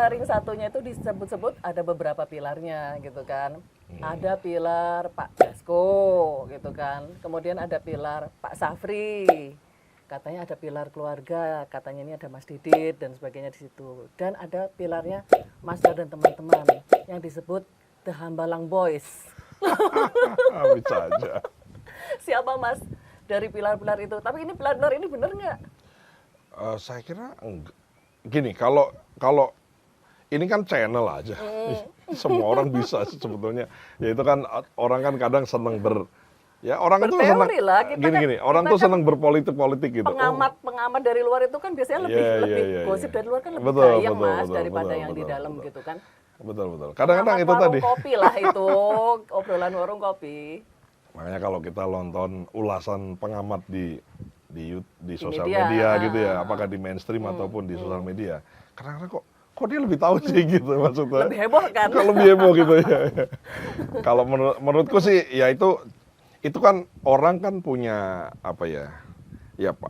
ring satunya itu disebut-sebut ada beberapa pilarnya gitu kan. Ada pilar Pak Dasko gitu kan. Kemudian ada pilar Pak Safri. Katanya ada pilar keluarga, katanya ini ada Mas Didit dan sebagainya di situ. Dan ada pilarnya Mas Dar dan teman-teman yang disebut The Hambalang Boys. Bisa aja. Siapa Mas dari pilar-pilar itu? Tapi ini pilar-pilar ini bener nggak? Saya kira gini, kalau ini kan channel aja, semua orang bisa sebetulnya. Ya itu kan orang kan kadang seneng ya orang itu seneng lah, gini, orang tuh seneng berpolitik gitu. Pengamat dari luar itu kan biasanya lebih gosip dari luar kan lebih gayeng Mas daripada yang di dalam gitu kan. Betul. Kadang-kadang itu tadi. Kopi lah itu, obrolan warung kopi. Makanya kalau kita nonton ulasan pengamat di sosial media gitu ya, apakah di mainstream ataupun di sosial media, kadang-kadang kok dia lebih tahu sih gitu maksudnya. Lebih heboh kan? Kalau lebih heboh gitu ya. Kalau menurutku sih ya itu kan orang kan punya apa ya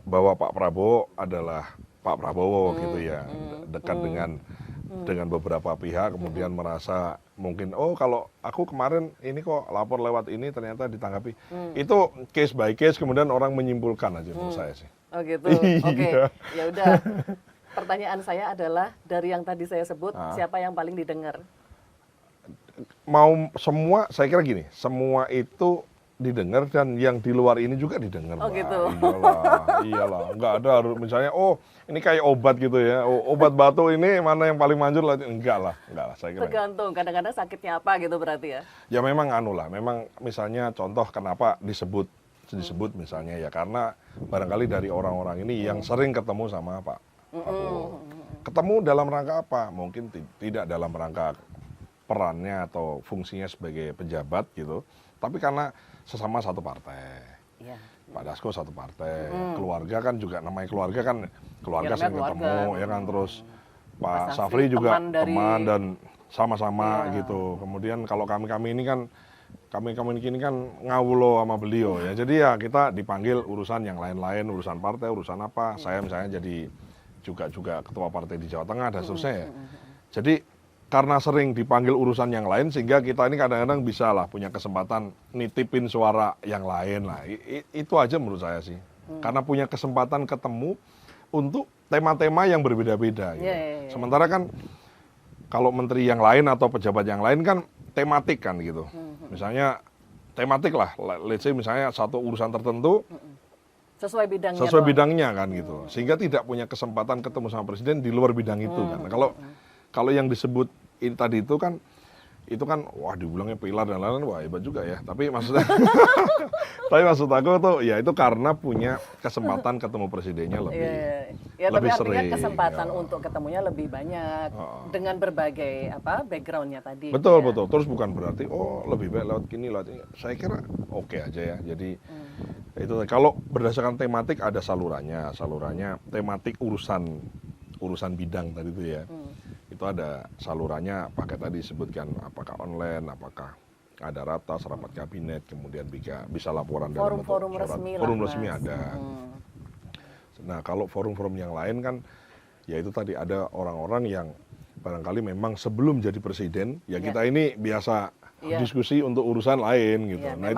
bahwa Pak Prabowo adalah Pak Prabowo gitu ya, dekat dengan beberapa pihak, kemudian merasa mungkin kalau aku kemarin ini kok lapor lewat ini ternyata ditanggapi. Itu case by case kemudian orang menyimpulkan aja menurut saya sih. Oh gitu. Oke. Ya udah. Pertanyaan saya adalah dari yang tadi saya sebut siapa yang paling didengar? Mau semua, saya kira gini, semua itu didengar dan yang di luar ini juga didengar. Oh gitu. Iyalah, nggak ada misalnya ini kayak obat gitu ya, obat batuk ini mana yang paling manjur lah, enggak lah saya kira. Tergantung, kadang-kadang sakitnya apa gitu berarti ya? Ya memang memang misalnya contoh kenapa disebut misalnya ya karena barangkali dari orang-orang ini yang sering ketemu sama Pak Prabowo. Ketemu dalam rangka apa? Mungkin tidak dalam rangka perannya atau fungsinya sebagai pejabat gitu, tapi karena sesama satu partai. Ya. Pak Dasko satu partai, keluarga kan juga namanya keluarga kan keluarga sering ketemu ya kan, terus Pak Safri juga teman dan sama-sama gitu. Kemudian kalau kami ini kan ngawulo sama beliau ya. Jadi ya kita dipanggil urusan yang lain-lain, urusan partai, urusan apa. Saya misalnya jadi juga ketua partai di Jawa Tengah dan seterusnya ya. Jadi karena sering dipanggil urusan yang lain sehingga kita ini kadang-kadang bisa lah punya kesempatan nitipin suara yang lain lah. Itu aja menurut saya sih. Karena punya kesempatan ketemu untuk tema-tema yang berbeda-beda gitu. Sementara kan kalau menteri yang lain atau pejabat yang lain kan tematik kan gitu. Misalnya tematik lah, let's say misalnya satu urusan tertentu sesuai bidangnya kan gitu. Sehingga tidak punya kesempatan ketemu sama presiden di luar bidang itu kan. Kalau yang disebut ini tadi itu kan wah dibilangnya pilar dan lain-lain, wah hebat juga ya. Tapi maksud aku tuh ya itu karena punya kesempatan ketemu presidennya lebih tapi sering. Artinya kesempatan untuk ketemunya lebih banyak dengan berbagai backgroundnya tadi. Betul. Terus bukan berarti lebih baik lewat ini. Saya kira oke aja ya. Jadi itu kalau berdasarkan tematik ada salurannya tematik urusan bidang tadi itu ya. Itu ada salurannya pakai tadi disebutkan apakah online, apakah ada rapat kabinet, kemudian bisa laporan dalam forum resmi forum resmi ada. Nah kalau forum-forum yang lain kan ya itu tadi ada orang-orang yang barangkali memang sebelum jadi presiden ya kita ini biasa diskusi untuk urusan lain gitu. Nah